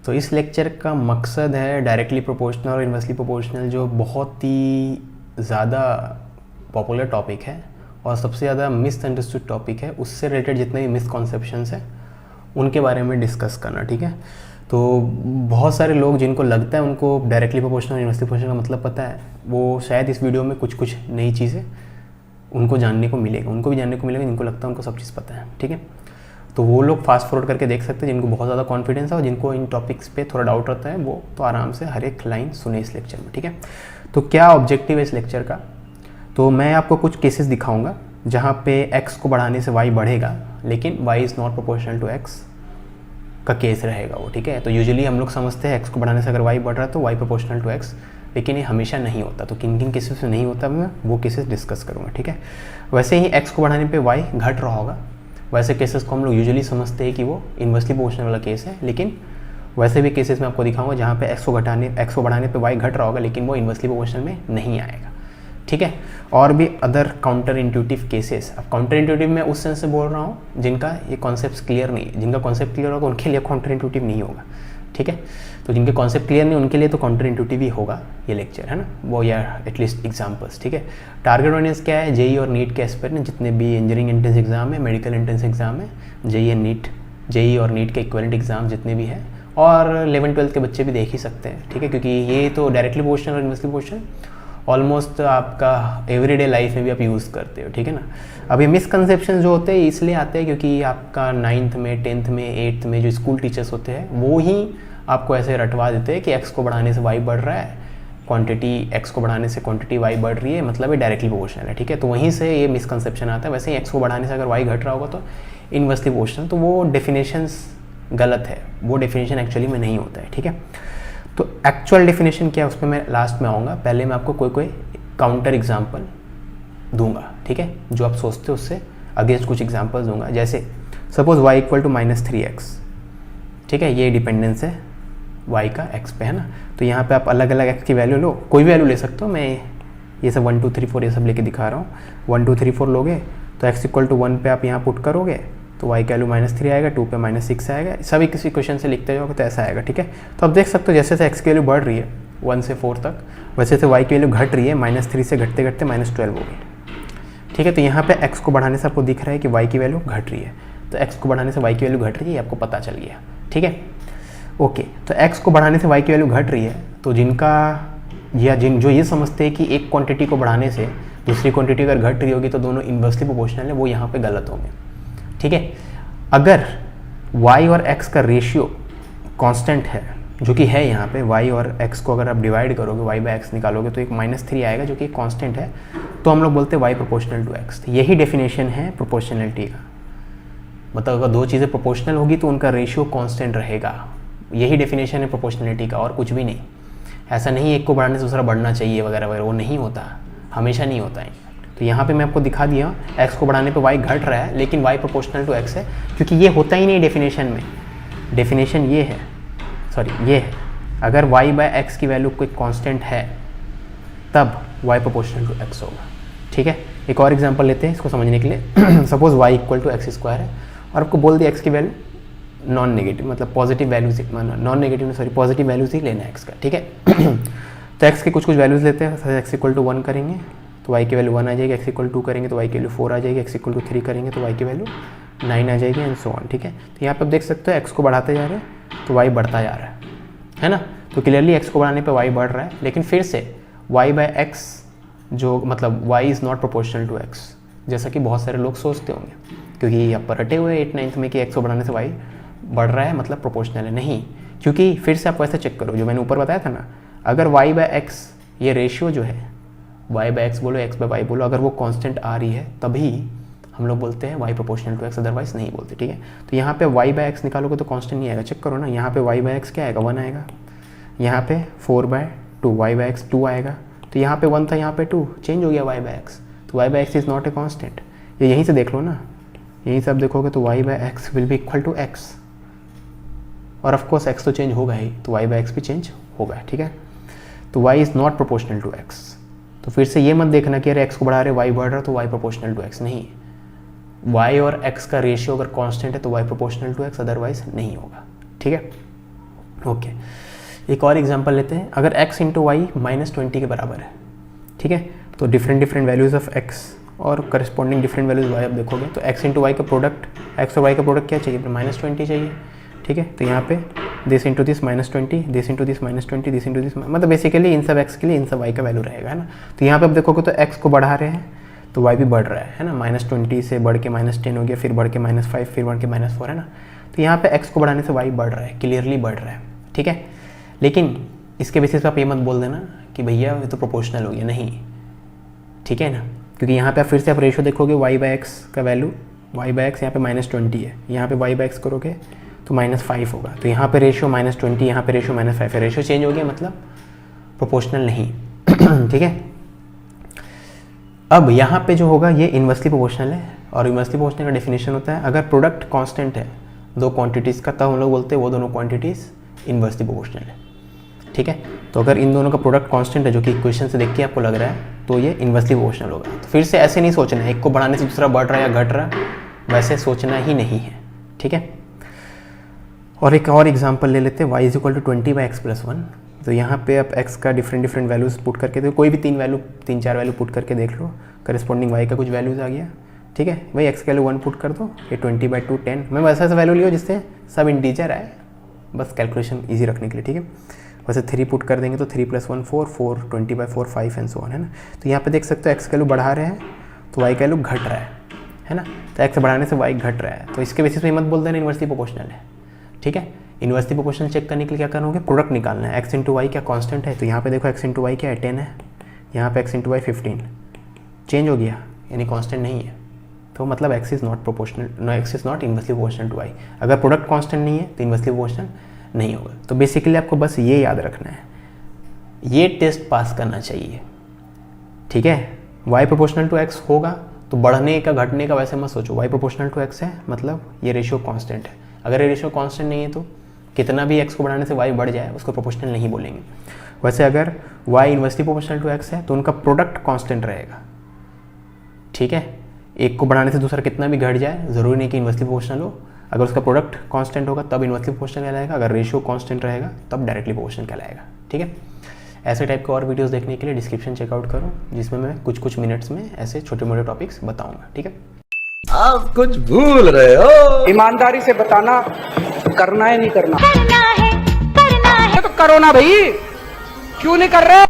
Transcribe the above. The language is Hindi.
तो इस लेक्चर का मकसद है डायरेक्टली प्रोपोर्शनल और इन्वर्सली प्रोपोर्शनल, जो बहुत ही ज़्यादा पॉपुलर टॉपिक है और सबसे ज़्यादा मिसअंडरस्टूड टॉपिक है, उससे रिलेटेड जितने भी मिसकॉन्सेप्शंस हैं उनके बारे में डिस्कस करना। ठीक है, तो बहुत सारे लोग जिनको लगता है उनको डायरेक्टली प्रोपोर्शनल और इन्वर्सली प्रोपोर्शनल का मतलब पता है, वो शायद इस वीडियो में कुछ कुछ नई चीज़ें उनको जानने को मिलेगा, उनको भी जानने को मिलेगा जिनको लगता है उनको सब चीज़ पता है। ठीक है, तो वो लोग फास्ट फॉरवर्ड करके देख सकते हैं जिनको बहुत ज़्यादा कॉन्फिडेंस है, और जिनको इन टॉपिक्स पे थोड़ा डाउट रहता है वो तो आराम से हर एक लाइन सुने इस लेक्चर में। ठीक है, तो क्या ऑब्जेक्टिव है इस लेक्चर का, तो मैं आपको कुछ केसेस दिखाऊंगा जहाँ पे x को बढ़ाने से y बढ़ेगा लेकिन y is not proportional to x का केस रहेगा वो। ठीक है, तो यूजुअली हम लोग समझते हैं x को बढ़ाने से अगर y बढ़ रहा है तो y प्रोपोर्शनल टू x, लेकिन ये हमेशा नहीं होता। तो किन किन केसेस में नहीं होता मैं वो केसेस डिस्कस करूँगा। ठीक है, वैसे ही x को बढ़ाने पे y घट रहा होगा, वैसे केसेस को हम लोग यूजुअली समझते हैं कि वो इन्वर्सली प्रोपोर्शनल वाला केस है, लेकिन वैसे भी केसेस में आपको दिखाऊंगा जहाँ पे x को बढ़ाने पे y घट रहा होगा लेकिन वो इन्वर्सली प्रोपोर्शनल में नहीं आएगा। ठीक है, और भी अदर काउंटर इंट्यूटिव केसेस। अब काउंटर इंट्यूटिव मैं उस सेंस से बोल रहा हूँ जिनका ये कॉन्सेप्ट क्लियर नहीं है, जिनका कॉन्सेप्ट क्लियर होगा उनके लिए काउंटर इंट्यूटिव नहीं होगा। ठीक है, तो जिनके कॉन्सेप्ट क्लियर नहीं उनके लिए तो काउंटर इंट्यूटिव ही होगा ये लेक्चर, है ना, वो या एटलीस्ट एग्जाम्पल्स। ठीक है, टारगेट ऑडियंस क्या है, जेई और नीट के एस्पिरेंट जितने भी इंजीनियरिंग एंट्रेंस एग्जाम है, मेडिकल एंट्रेंस एग्जाम है, जेई और नीट के इक्विवेलेंट एग्जाम जितने भी हैं, और 11-12 के बच्चे भी देख ही सकते हैं। ठीक है, क्योंकि ये तो डायरेक्टली प्रोपोर्शनल और इन्वर्सली प्रोपोर्शनल ऑलमोस्ट आपका एवरीडे लाइफ में भी आप यूज़ करते हो। ठीक है ना, अब ये मिसकंसेप्शन जो होते हैं इसलिए आते हैं क्योंकि आपका 9th में 10th में 8th में जो स्कूल टीचर्स होते हैं वो ही आपको ऐसे रटवा देते हैं कि x को बढ़ाने से y बढ़ रहा है, क्वांटिटी x को बढ़ाने से क्वांटिटी y बढ़ रही है, मतलब ये डायरेक्टली प्रोपोर्शनल है। ठीक है, तो वहीं से ये मिसकंसेप्शन आता है। वैसे ही x को बढ़ाने से अगर y घट रहा होगा तो इन्वर्सली प्रोपोर्शनल, तो वो डेफिनेशंस गलत है, वो डेफिनेशन एक्चुअली में नहीं होता है। ठीक है, तो एक्चुअल डेफिनेशन क्या है उस पर मैं लास्ट में आऊँगा, पहले मैं आपको कोई काउंटर एग्जाम्पल दूंगा। ठीक है, जो आप सोचते हो उससे अगेंस्ट कुछ एग्जाम्पल्स दूंगा। जैसे suppose y equal to -3x। ठीक है, ये डिपेंडेंस है y का x पे, है ना, तो यहाँ पे आप अलग अलग x की वैल्यू लो, कोई भी वैल्यू ले सकते हो, मैं ये सब 1 2 3 4 ये सब लेके दिखा रहा हूँ। 1 2 3 4 लोगे तो x इक्वल टू 1 पे आप यहाँ पुट करोगे तो y की वैल्यू -3 आएगा, 2 पे -6 आएगा, सभी किसी क्वेश्चन से लिखते जाओगे तो ऐसा आएगा। ठीक है, तो आप देख सकते हो जैसे जैसे x की वैल्यू बढ़ रही है 1 से 4 तक, वैसे से y की वैल्यू घट रही है, -3 से घटते घटते -12 हो गई। ठीक है, तो यहाँ पे x को बढ़ाने से आपको दिख रहा है कि y की वैल्यू घट रही है, तो x को बढ़ाने से y की वैल्यू घट रही है, आपको पता चल गया। ठीक है, ओके, तो x को बढ़ाने से y की वैल्यू घट रही है, तो जो ये समझते हैं कि एक क्वांटिटी को बढ़ाने से दूसरी क्वांटिटी अगर घट रही होगी तो दोनों इन्वर्सली प्रोपोर्शनल है, वो यहाँ पे गलत होंगे। ठीक है, अगर y और x का रेशियो कांस्टेंट है, जो कि है यहाँ पे, y और x को अगर आप डिवाइड करोगे, y बाय x निकालोगे तो एक -3 आएगा जो कि कांस्टेंट है, तो हम लोग बोलते हैं y प्रोपोर्शनल टू x। यही डेफिनेशन है प्रोपोर्शनलिटी का, मतलब अगर दो चीज़ें प्रोपोर्शनल होगी तो उनका रेशियो कांस्टेंट रहेगा, यही डेफिनेशन है प्रोपोर्शनलिटी का, और कुछ भी नहीं। ऐसा नहीं एक को बढ़ाने से दूसरा बढ़ना चाहिए वगैरह वगैरह, वो नहीं होता, हमेशा नहीं होता है। तो यहाँ पे मैं आपको दिखा दिया x को बढ़ाने पे y घट रहा है लेकिन y प्रोपोर्शनल टू x है, क्योंकि ये होता ही नहीं डेफिनेशन में। डेफिनेशन ये है, ये है, अगर y बाय x की वैल्यू कोई कांस्टेंट है तब y प्रोपोर्शनल टू x होगा। ठीक है, एक और एग्जांपल लेते हैं इसको समझने के लिए। Suppose y equal to x square है और आपको बोल दिया x की वैल्यू नॉन नेगेटिव, मतलब positive values, non negative sorry positive values ही लेना है x का। ठीक है, तो x के कुछ वैल्यूज लेते हैं। x इक्वल टू 1 करेंगे तो y की वैल्यू 1 आ जाएगी, x इक्वल 2 करेंगे तो y की वैल्यू 4 आ जाएगी, x इक्वल टू 3 करेंगे तो y की वैल्यू 9 आ जाएगी, एंड सो ऑन। ठीक है, तो यहाँ पे आप देख सकते हो x को बढ़ाते जा रहे हैं तो y बढ़ता जा रहा है ना, तो क्लियरली x को बढ़ाने पे y बढ़ रहा है, लेकिन फिर से y बाय x जो मतलब y is not proportional to x, जैसा कि बहुत सारे लोग सोचते होंगे, क्योंकि आप पर रटे हुए 8-9th में कि x को बढ़ाने से y बढ़ रहा है मतलब प्रोपोर्शनल है। नहीं, क्योंकि फिर से आप वैसे चेक करो जो मैंने ऊपर बताया था ना, अगर y बाय x ये रेशियो जो है, y बाय x बोलो x बाय y बोलो, अगर वो कांस्टेंट आ रही है तभी हम लोग बोलते हैं y proportional to x, otherwise नहीं बोलते। ठीक है, तो यहाँ पे y बाय x निकालोगे तो कांस्टेंट नहीं आएगा, चेक करो ना, यहाँ पे y बाय x क्या आएगा, 1 आएगा, यहाँ पे 4/2 y बाय x 2 आएगा, तो यहाँ पे 1 था, यहाँ पे 2 चेंज हो गया y बाय x, तो y by x is not a constant. ये यहीं से देख लो ना, यहीं से आप देखोगे तो y by x will be equal to x, और ऑफकोर्स x तो चेंज होगा ही, तो y बाय x भी चेंज होगा। ठीक है, तो y is not proportional to x। तो फिर से ये मत देखना कि अरे x को बढ़ा रहे y बढ़ रहा तो y प्रोपोर्शनल टू x, नहीं, y और x का रेशियो अगर कांस्टेंट है तो y proportional to x, otherwise नहीं होगा। ठीक है, ओके, एक और एग्जांपल लेते हैं। अगर x इंटू वाई -20 के बराबर है, ठीक है, तो डिफरेंट वैल्यूज़ ऑफ x और करस्पॉन्डिंग डिफरेंट वैल्यूज़ y आप देखोगे तो x इंटू वाई का प्रोडक्ट, x और y का प्रोडक्ट क्या चाहिए, -20 चाहिए, ठीक है। तो यहाँ पे this into this -20, this into this -20, this into this, मतलब बेसिकली इन सब x के लिए इन सब y का वैल्यू रहेगा, है ना। तो यहाँ पे आप देखोगे तो x को बढ़ा रहे हैं तो y भी बढ़ रहा है ना, -20 से बढ़ के -10 हो गया, फिर बढ़ के -5, फिर बढ़ के -4, है ना। तो यहाँ पे x को बढ़ाने से y बढ़ रहा है, क्लियरली बढ़ रहा है, ठीक है। लेकिन इसके बेसिस पे आप ये मत बोल देना कि भैया ये तो प्रोपोर्शनल हो गया, नहीं, ठीक है ना, क्योंकि यहाँ पे आप फिर से आप रेशो देखोगे y/x का वैल्यू, y/x यहाँ पे -20 है, यहाँ पे y/x करोगे तो -5 होगा, तो यहाँ पे रेशो -20, यहाँ पे रेशो -5 है, रेशो चेंज हो गया, मतलब प्रोपोर्शनल नहीं, ठीक है। अब यहाँ पे जो होगा ये इन्वर्सली प्रोपोर्शनल है, और इन्वर्सली प्रोपोर्शनल का डेफिनेशन होता है अगर प्रोडक्ट कांस्टेंट है दो क्वांटिटीज़ का, तब हम लोग बोलते हैं वो दोनों क्वांटिटीज़ इन्वर्सली प्रोपोर्शनल है, ठीक है। तो अगर इन दोनों का प्रोडक्ट कांस्टेंट है, जो कि इक्वेशन से देख के आपको लग रहा है, तो ये इन्वर्सली प्रोपोर्शनल होगा। तो फिर से ऐसे नहीं सोचना है एक को बढ़ाने से दूसरा बढ़ रहा है या घट रहा है, वैसे सोचना ही नहीं है, ठीक है। और एक और एग्जांपल ले लेते हैं, y = 20/x+1। तो यहाँ पे आप x का डिफरेंट वैल्यूज़ पुट करके, तो कोई भी 3-4 वैल्यू पुट करके देख लो, करस्पॉन्डिंग y का कुछ वैल्यूज़ आ गया, ठीक है भाई। x का वैल्यू 1 पुट कर दो, ये 20/2 10, मैं वैसा वैल्यू लियो जिससे सब इंटीजर आए, बस कैलकुलेशन ईजी रखने के लिए, ठीक है। वैसे 3 पुट कर देंगे तो 3 + 1 4, 4 20/4 5 एंड सो ऑन, है ना। तो यहाँ पे देख सकते हो x का वैल्यू बढ़ा रहे हैं तो y का वैल्यू घट रहा है ना। तो x बढ़ाने से y घट रहा है, तो इसके बेसिस पे मत बोल देना इन्वर्सली प्रोपोर्शनल है, ठीक है। इन्वर्सली प्रोपोर्शनल चेक करने के लिए क्या करना होगा, प्रोडक्ट निकालना है। x इंटू वाई क्या कांस्टेंट है, तो यहाँ पे देखो x इंटू वाई क्या है 10 है, यहाँ पे x इंटू वाई 15 चेंज हो गया, यानी कांस्टेंट नहीं है, तो मतलब x is not proportional, x is not inversely proportional to y। अगर प्रोडक्ट कांस्टेंट नहीं है तो इन्वर्सली प्रोपोर्शनल नहीं होगा। तो बेसिकली आपको बस ये याद रखना है, ये टेस्ट पास करना चाहिए, ठीक है। y प्रोपोर्शनल टू x होगा तो बढ़ने का घटने का वैसे मत सोचो, y प्रोपोर्शनल टू x है मतलब ये रेशियो कांस्टेंट है। अगर ये रेशियो कांस्टेंट नहीं है तो कितना भी x को बढ़ाने से y बढ़ जाए उसको प्रोपोर्शनल नहीं बोलेंगे। वैसे अगर y inversely proportional to x है तो उनका प्रोडक्ट कांस्टेंट रहेगा, ठीक है। एक को बढ़ाने से दूसरा कितना भी घट जाए, ज़रूरी नहीं कि इन्वर्सली प्रोपोर्शनल हो। अगर उसका प्रोडक्ट कांस्टेंट होगा तब इन्वर्सली प्रोपोर्शनल कहलाएगा, अगर रेशियो कांस्टेंट रहेगा तब डायरेक्टली प्रोपोर्शनल कहलाएगा, ठीक है। ऐसे टाइप के और वीडियोस देखने के लिए डिस्क्रिप्शन चेकआउट करो, जिसमें मैं कुछ मिनट्स में ऐसे छोटे मोटे टॉपिक्स बताऊंगा, ठीक है। आप कुछ भूल रहे हो, ईमानदारी से बताना, करना है नहीं करना, करना है तो करो ना भाई, क्यों नहीं कर रहे।